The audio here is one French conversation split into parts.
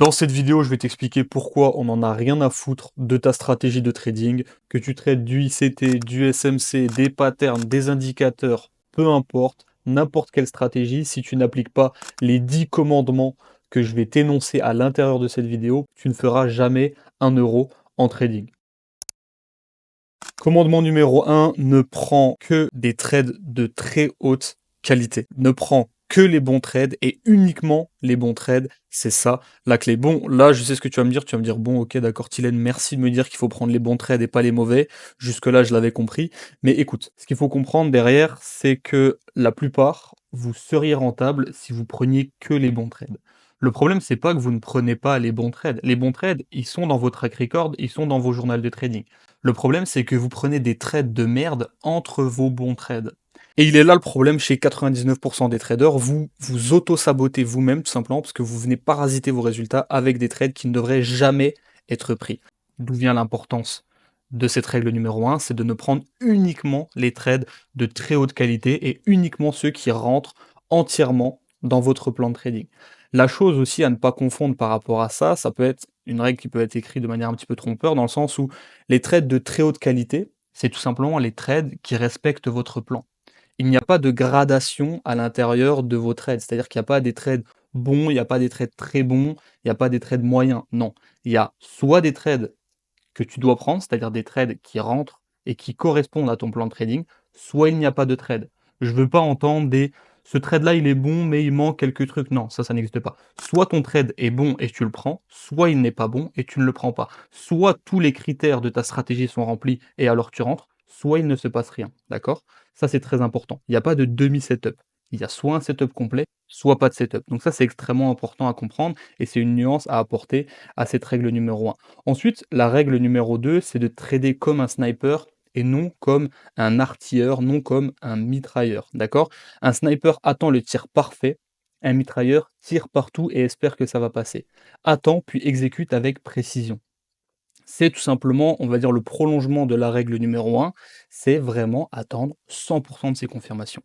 Dans cette vidéo, je vais t'expliquer pourquoi on n'en a rien à foutre de ta stratégie de trading, que tu traites du ICT, du SMC, des patterns, des indicateurs, peu importe, n'importe quelle stratégie, si tu n'appliques pas les 10 commandements que je vais t'énoncer à l'intérieur de cette vidéo, tu ne feras jamais 1 € en trading. Commandement numéro 1, ne prends que des trades de très haute qualité. Ne prends que les bons trades et uniquement les bons trades. C'est ça la clé. Bon, là, je sais ce que tu vas me dire. Tu vas me dire, bon, ok, d'accord, Tylène, merci de me dire qu'il faut prendre les bons trades et pas les mauvais. Jusque-là, je l'avais compris. Mais écoute, ce qu'il faut comprendre derrière, c'est que la plupart, vous seriez rentable si vous preniez que les bons trades. Le problème, c'est pas que vous ne prenez pas les bons trades. Les bons trades, ils sont dans votre track record, ils sont dans vos journaux de trading. Le problème, c'est que vous prenez des trades de merde entre vos bons trades. Et il est là le problème chez 99% des traders, vous vous auto-sabotez vous-même tout simplement parce que vous venez parasiter vos résultats avec des trades qui ne devraient jamais être pris. D'où vient l'importance de cette règle numéro 1, c'est de ne prendre uniquement les trades de très haute qualité et uniquement ceux qui rentrent entièrement dans votre plan de trading. La chose aussi à ne pas confondre par rapport à ça, ça peut être une règle qui peut être écrite de manière un petit peu trompeur, dans le sens où les trades de très haute qualité, c'est tout simplement les trades qui respectent votre plan. Il n'y a pas de gradation à l'intérieur de vos trades, c'est-à-dire qu'il n'y a pas des trades bons, il n'y a pas des trades très bons, il n'y a pas des trades moyens, non. Il y a soit des trades que tu dois prendre, c'est-à-dire des trades qui rentrent et qui correspondent à ton plan de trading, soit il n'y a pas de trade. Je veux pas entendre des ce trade-là il est bon mais il manque quelques trucs. Non, ça n'existe pas. Soit ton trade est bon et tu le prends, soit il n'est pas bon et tu ne le prends pas. Soit tous les critères de ta stratégie sont remplis et alors tu rentres, soit il ne se passe rien. D'accord? Ça c'est très important. Il n'y a pas de demi-setup. Il y a soit un setup complet, soit pas de setup. Donc ça c'est extrêmement important à comprendre et c'est une nuance à apporter à cette règle numéro 1. Ensuite, la règle numéro 2, c'est de trader comme un sniper et non comme un artilleur, non comme un mitrailleur. D'accord? Un sniper attend le tir parfait, un mitrailleur tire partout et espère que ça va passer. Attend puis exécute avec précision. C'est tout simplement, on va dire, le prolongement de la règle numéro 1, c'est vraiment attendre 100% de ses confirmations.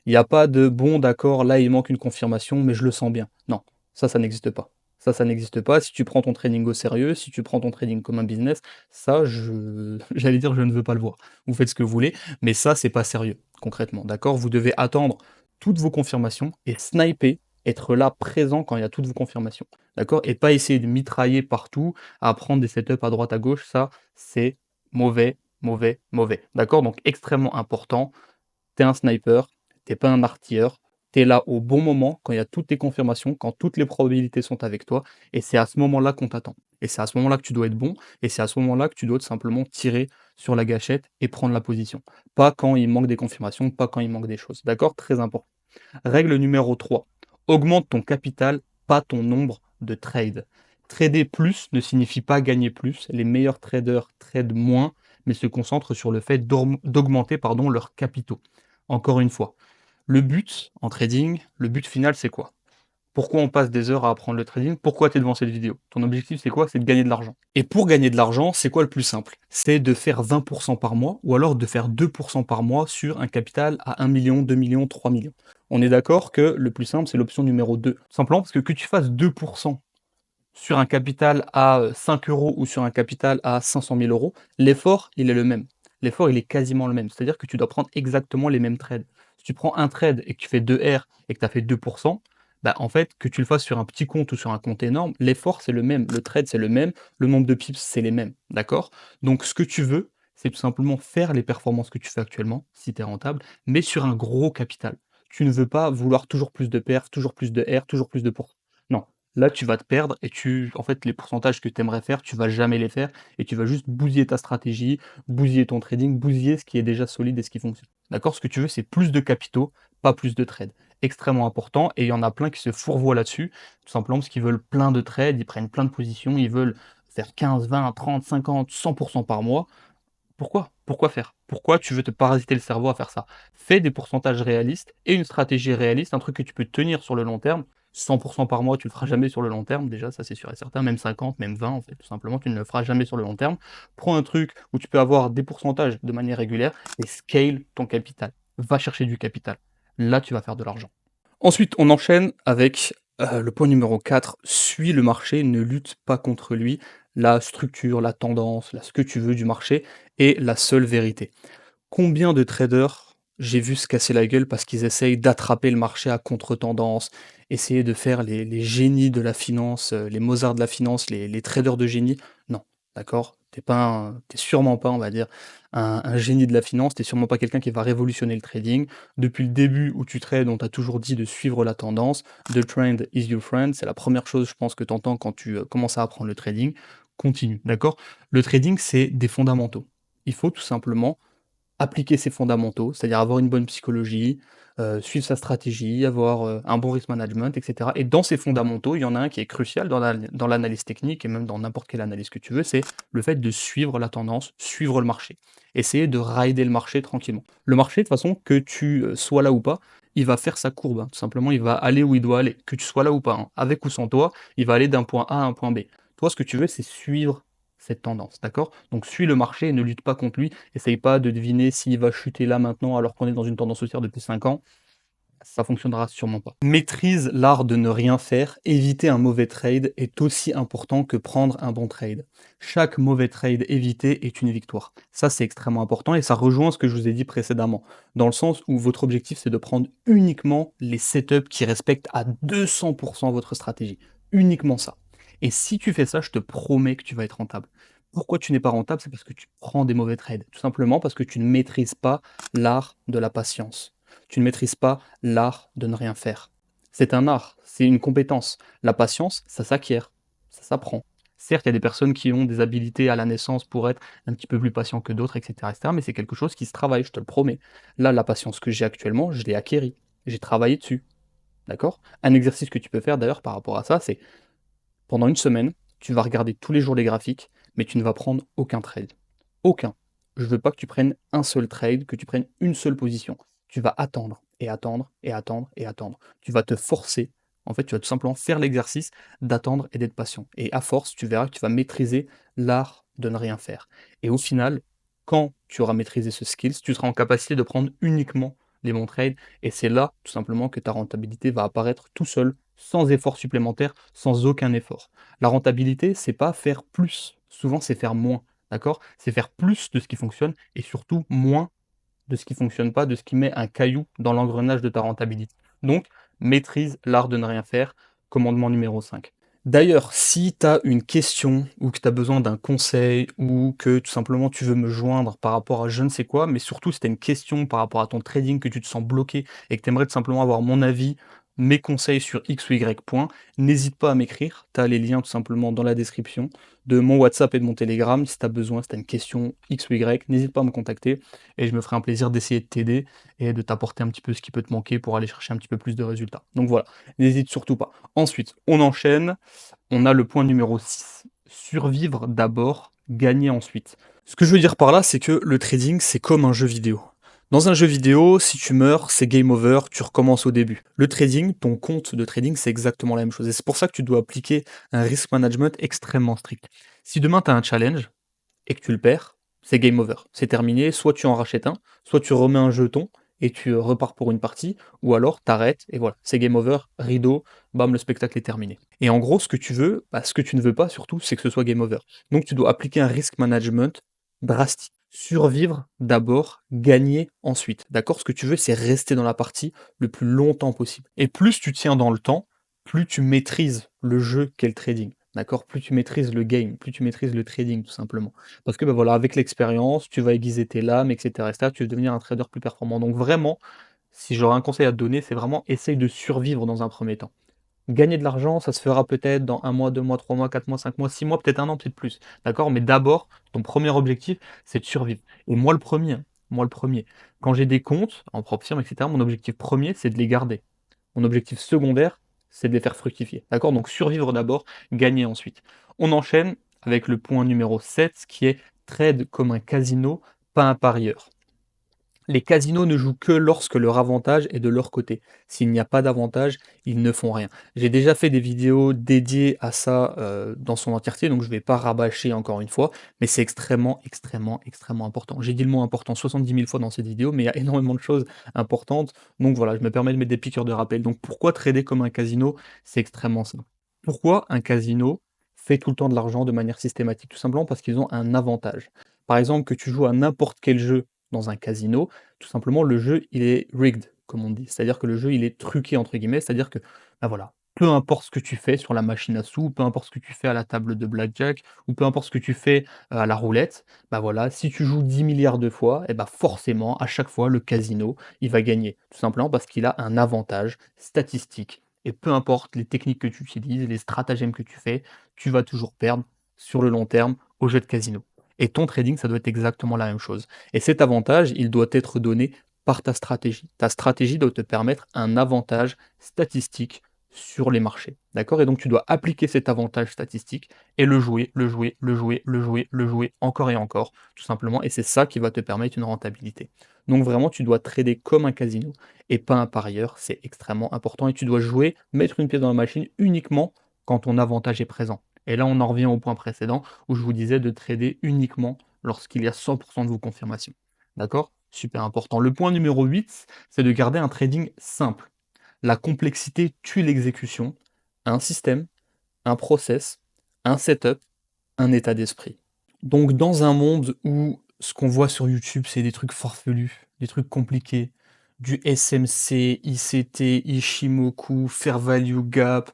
Il n'y a pas de bon, d'accord, là il manque une confirmation, mais je le sens bien. Non, ça n'existe pas. Ça n'existe pas. Si tu prends ton trading au sérieux, si tu prends ton trading comme un business, ça, j'allais dire, je ne veux pas le voir. Vous faites ce que vous voulez, mais ça, c'est pas sérieux, concrètement. D'accord? Vous devez attendre toutes vos confirmations et sniper, être là, présent quand il y a toutes vos confirmations. D'accord? Et pas essayer de mitrailler partout, à prendre des setups à droite, à gauche. Ça, c'est mauvais, mauvais, mauvais. D'accord? Donc, extrêmement important. T'es un sniper, t'es pas un artilleur, t'es là au bon moment, quand il y a toutes tes confirmations, quand toutes les probabilités sont avec toi, et c'est à ce moment-là qu'on t'attend. Et c'est à ce moment-là que tu dois être bon, et c'est à ce moment-là que tu dois tout simplement tirer sur la gâchette et prendre la position. Pas quand il manque des confirmations, pas quand il manque des choses. D'accord? Très important. Règle numéro 3. Augmente ton capital, pas ton nombre de trades. Trader plus ne signifie pas gagner plus. Les meilleurs traders tradent moins, mais se concentrent sur le fait d'augmenter leurs capitaux. Encore une fois, le but en trading, le but final, c'est quoi? Pourquoi on passe des heures à apprendre le trading? Pourquoi tu es devant cette vidéo? Ton objectif, c'est quoi? C'est de gagner de l'argent. Et pour gagner de l'argent, c'est quoi le plus simple? C'est de faire 20% par mois ou alors de faire 2% par mois sur un capital à 1 million, 2 millions, 3 millions. On est d'accord que le plus simple, c'est l'option numéro 2. Simplement parce que tu fasses 2% sur un capital à 5 euros ou sur un capital à 500 000 euros, l'effort, il est le même. L'effort, il est quasiment le même. C'est-à-dire que tu dois prendre exactement les mêmes trades. Si tu prends un trade et que tu fais 2 R et que tu as fait 2%, bah en fait, que tu le fasses sur un petit compte ou sur un compte énorme, l'effort, c'est le même. Le trade, c'est le même. Le nombre de pips, c'est les mêmes. D'accord? Donc, ce que tu veux, c'est tout simplement faire les performances que tu fais actuellement, si tu es rentable, mais sur un gros capital. Tu ne veux pas vouloir toujours plus de perf, toujours plus de R, toujours plus de pour. Non, là, tu vas te perdre et en fait, les pourcentages que tu aimerais faire, tu vas jamais les faire et tu vas juste bousiller ta stratégie, bousiller ton trading, bousiller ce qui est déjà solide et ce qui fonctionne. D'accord? Ce que tu veux, c'est plus de capitaux, pas plus de trades. Extrêmement important et il y en a plein qui se fourvoient là-dessus, tout simplement parce qu'ils veulent plein de trades, ils prennent plein de positions, ils veulent faire 15, 20, 30, 50, 100% par mois. Pourquoi? Pourquoi faire? Pourquoi tu veux te parasiter le cerveau à faire ça? Fais des pourcentages réalistes et une stratégie réaliste, un truc que tu peux tenir sur le long terme. 100% par mois, tu le feras jamais sur le long terme, déjà, ça c'est sûr et certain, même 50, même 20, en fait, tout simplement, tu ne le feras jamais sur le long terme. Prends un truc où tu peux avoir des pourcentages de manière régulière et scale ton capital. Va chercher du capital. Là, tu vas faire de l'argent. Ensuite, on enchaîne avec Le point numéro 4, suis le marché, ne lutte pas contre lui. La structure, la tendance, ce que tu veux du marché est la seule vérité. Combien de traders j'ai vu se casser la gueule parce qu'ils essayent d'attraper le marché à contre-tendance, essayer de faire les génies de la finance, les Mozart de la finance, les traders de génie. Non, d'accord? T'es sûrement pas, on va dire, un génie de la finance, t'es sûrement pas quelqu'un qui va révolutionner le trading. Depuis le début où tu trades, on t'a toujours dit de suivre la tendance. The trend is your friend, c'est la première chose, je pense, que tu entends quand tu commences à apprendre le trading. Continue, d'accord? Le trading, c'est des fondamentaux. Il faut tout simplement appliquer ses fondamentaux, c'est-à-dire avoir une bonne psychologie, suivre sa stratégie, avoir, un bon risk management et cetera et dans ces fondamentaux, il y en a un qui est crucial dans l'analyse technique et même dans n'importe quelle analyse que tu veux, c'est le fait de suivre la tendance, suivre le marché. Essayer de rider le marché tranquillement. Le marché, de toute façon, que tu, sois là ou pas, il va faire sa courbe, hein. Tout simplement, il va aller où il doit aller. Que tu sois là ou pas, hein, avec ou sans toi, il va aller d'un point A à un point B. Toi, ce que tu veux, c'est suivre cette tendance, d'accord? Donc suis le marché et ne lutte pas contre lui. Essaye pas de deviner s'il va chuter là maintenant alors qu'on est dans une tendance haussière depuis 5 ans. Ça fonctionnera sûrement pas. Maîtrise l'art de ne rien faire. Éviter un mauvais trade est aussi important que prendre un bon trade. Chaque mauvais trade évité est une victoire. Ça, c'est extrêmement important et ça rejoint ce que je vous ai dit précédemment. Dans le sens où votre objectif, c'est de prendre uniquement les setups qui respectent à 200% votre stratégie. Uniquement ça. Et si tu fais ça, je te promets que tu vas être rentable. Pourquoi tu n'es pas rentable? C'est parce que tu prends des mauvais trades. Tout simplement parce que tu ne maîtrises pas l'art de la patience. Tu ne maîtrises pas l'art de ne rien faire. C'est un art, c'est une compétence. La patience, ça s'acquiert, ça s'apprend. Certes, il y a des personnes qui ont des habilités à la naissance pour être un petit peu plus patients que d'autres, etc., etc., mais c'est quelque chose qui se travaille, je te le promets. Là, la patience que j'ai actuellement, je l'ai acquérie. J'ai travaillé dessus. D'accord? Un exercice que tu peux faire d'ailleurs par rapport à ça, c'est pendant une semaine, tu vas regarder tous les jours les graphiques, mais tu ne vas prendre aucun trade. Aucun. Je veux pas que tu prennes un seul trade, que tu prennes une seule position. Tu vas attendre et attendre et attendre et attendre. Tu vas te forcer. En fait, tu vas tout simplement faire l'exercice d'attendre et d'être patient. Et à force, tu verras que tu vas maîtriser l'art de ne rien faire. Et au final, quand tu auras maîtrisé ce skills, tu seras en capacité de prendre uniquement les bons trades. Et c'est là, tout simplement, que ta rentabilité va apparaître tout seul, sans effort supplémentaire, sans aucun effort. La rentabilité, c'est pas faire plus. Souvent, c'est faire moins. D'accord? C'est faire plus de ce qui fonctionne et surtout moins de ce qui fonctionne pas, de ce qui met un caillou dans l'engrenage de ta rentabilité. Donc, maîtrise l'art de ne rien faire, commandement numéro 5. D'ailleurs, si tu as une question ou que tu as besoin d'un conseil ou que tout simplement tu veux me joindre par rapport à je ne sais quoi, mais surtout si tu as une question par rapport à ton trading, que tu te sens bloqué et que tu aimerais tout simplement avoir mon avis, mes conseils sur X ou Y point, n'hésite pas à m'écrire. Tu as les liens tout simplement dans la description de mon WhatsApp et de mon Telegram. Si tu as besoin, si tu as une question X ou Y, n'hésite pas à me contacter et je me ferai un plaisir d'essayer de t'aider et de t'apporter un petit peu ce qui peut te manquer pour aller chercher un petit peu plus de résultats. Donc voilà, n'hésite surtout pas. Ensuite, on enchaîne. On a le point numéro 6. Survivre d'abord, gagner ensuite. Ce que je veux dire par là, c'est que le trading, c'est comme un jeu vidéo. Dans un jeu vidéo, si tu meurs, c'est game over, tu recommences au début. Le trading, ton compte de trading, c'est exactement la même chose. Et c'est pour ça que tu dois appliquer un risk management extrêmement strict. Si demain tu as un challenge et que tu le perds, c'est game over. C'est terminé, soit tu en rachètes un, soit tu remets un jeton et tu repars pour une partie, ou alors t'arrêtes et voilà, c'est game over, rideau, bam, le spectacle est terminé. Et en gros, ce que tu veux, ce que tu ne veux pas surtout, c'est que ce soit game over. Donc tu dois appliquer un risk management drastique. Survivre d'abord, gagner ensuite. D'accord? Ce que tu veux, c'est rester dans la partie le plus longtemps possible. Et plus tu tiens dans le temps, plus tu maîtrises le jeu qu'est le trading. D'accord? Plus tu maîtrises le game, plus tu maîtrises le trading, tout simplement. Parce que, bah, voilà, avec l'expérience, tu vas aiguiser tes lames, et cetera, tu vas devenir un trader plus performant. Donc vraiment, si j'aurais un conseil à te donner, c'est vraiment essaye de survivre dans un premier temps. Gagner de l'argent, ça se fera peut-être dans 1 mois, 2 mois, 3 mois, 4 mois, 5 mois, 6 mois, peut-être 1 an, peut-être plus. D'accord? Mais d'abord, ton premier objectif, c'est de survivre. Et moi le premier, hein, moi le premier. Quand j'ai des comptes en propre firme, et cetera, mon objectif premier, c'est de les garder. Mon objectif secondaire, c'est de les faire fructifier. D'accord? Donc survivre d'abord, gagner ensuite. On enchaîne avec le point numéro 7, qui est trade comme un casino, pas un parieur. Les casinos ne jouent que lorsque leur avantage est de leur côté. S'il n'y a pas d'avantage, ils ne font rien. J'ai déjà fait des vidéos dédiées à ça, dans son entièreté, donc je ne vais pas rabâcher encore une fois, mais c'est extrêmement, extrêmement, extrêmement important. J'ai dit le mot important 70 000 fois dans cette vidéo, mais il y a énormément de choses importantes, donc voilà, je me permets de mettre des piqûres de rappel. Donc pourquoi trader comme un casino? C'est extrêmement simple. Pourquoi un casino fait tout le temps de l'argent de manière systématique? Tout simplement parce qu'ils ont un avantage. Par exemple, que tu joues à n'importe quel jeu dans un casino, tout simplement, le jeu, il est rigged, comme on dit. C'est-à-dire que le jeu, il est «truqué» entre guillemets, c'est-à-dire que, bah, voilà, peu importe ce que tu fais sur la machine à sous, peu importe ce que tu fais à la table de blackjack ou peu importe ce que tu fais, à la roulette, bah, voilà, si tu joues 10 milliards de fois et bah, forcément, à chaque fois, le casino, il va gagner. Tout simplement parce qu'il a un avantage statistique et peu importe les techniques que tu utilises, les stratagèmes que tu fais, tu vas toujours perdre sur le long terme au jeu de casino et ton trading, ça doit être exactement la même chose. Et cet avantage, il doit être donné par ta stratégie. Ta stratégie doit te permettre un avantage statistique sur les marchés. D'accord? Et donc tu dois appliquer cet avantage statistique et le jouer, le jouer, le jouer, le jouer, le jouer encore et encore, tout simplement. Et c'est ça qui va te permettre une rentabilité. Donc vraiment, tu dois trader comme un casino et pas un parieur. C'est extrêmement important. Et tu dois jouer, mettre une pièce dans la machine uniquement quand ton avantage est présent. Et là, on en revient au point précédent où je vous disais de trader uniquement lorsqu'il y a 100% de vos confirmations. D'accord? Super important. Le point numéro 8, c'est de garder un trading simple. La complexité tue l'exécution. Un système, un process, un setup, un état d'esprit. Donc dans un monde où ce qu'on voit sur YouTube, c'est des trucs farfelus, des trucs compliqués, du SMC, ICT, Ishimoku, Fair Value Gap,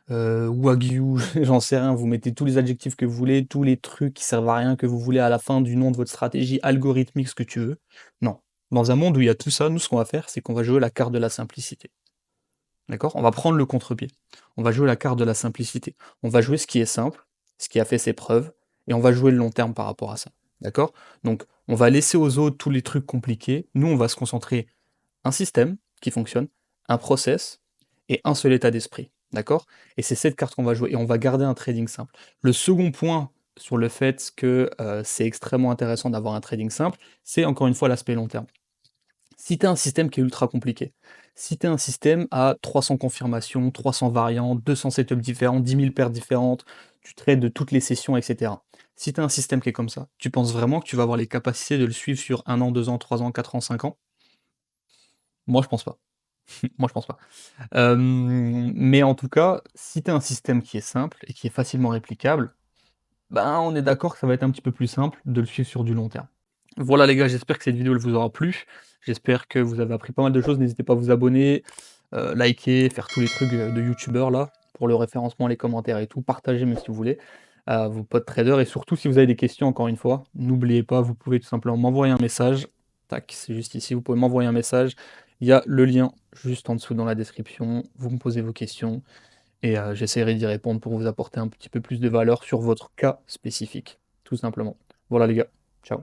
Wagyu, j'en sais rien, vous mettez tous les adjectifs que vous voulez, tous les trucs qui servent à rien que vous voulez à la fin du nom de votre stratégie, algorithmique, ce que tu veux. Non. Dans un monde où il y a tout ça, nous, ce qu'on va faire, c'est qu'on va jouer la carte de la simplicité. D'accord? On va prendre le contre-pied. On va jouer la carte de la simplicité. On va jouer ce qui est simple, ce qui a fait ses preuves, et on va jouer le long terme par rapport à ça. D'accord? Donc, on va laisser aux autres tous les trucs compliqués. Nous, on va se concentrer un système qui fonctionne, un process et un seul état d'esprit. D'accord? Et c'est cette carte qu'on va jouer et on va garder un trading simple. Le second point sur le fait que c'est extrêmement intéressant d'avoir un trading simple, c'est encore une fois l'aspect long terme. Si tu as un système qui est ultra compliqué, si tu as un système à 300 confirmations, 300 variantes, 200 setups différents, 10 000 paires différentes, tu trades de toutes les sessions, etc. Si tu as un système qui est comme ça, tu penses vraiment que tu vas avoir les capacités de le suivre sur 1 an, 2 ans, 3 ans, 4 ans, 5 ans? Moi, je pense pas. Moi, je pense pas. Mais en tout cas, si tu as un système qui est simple et qui est facilement réplicable, ben, on est d'accord que ça va être un petit peu plus simple de le suivre sur du long terme. Voilà les gars, j'espère que cette vidéo elle vous aura plu. J'espère que vous avez appris pas mal de choses. N'hésitez pas à vous abonner, liker, faire tous les trucs, de youtubeurs là, pour le référencement, les commentaires et tout. Partagez même si vous voulez, à vos potes traders et surtout si vous avez des questions encore une fois, n'oubliez pas, vous pouvez tout simplement m'envoyer un message. Tac, c'est juste ici, vous pouvez m'envoyer un message. Il y a le lien juste en dessous dans la description. Vous me posez vos questions et j'essaierai d'y répondre pour vous apporter un petit peu plus de valeur sur votre cas spécifique, tout simplement. Voilà les gars, ciao.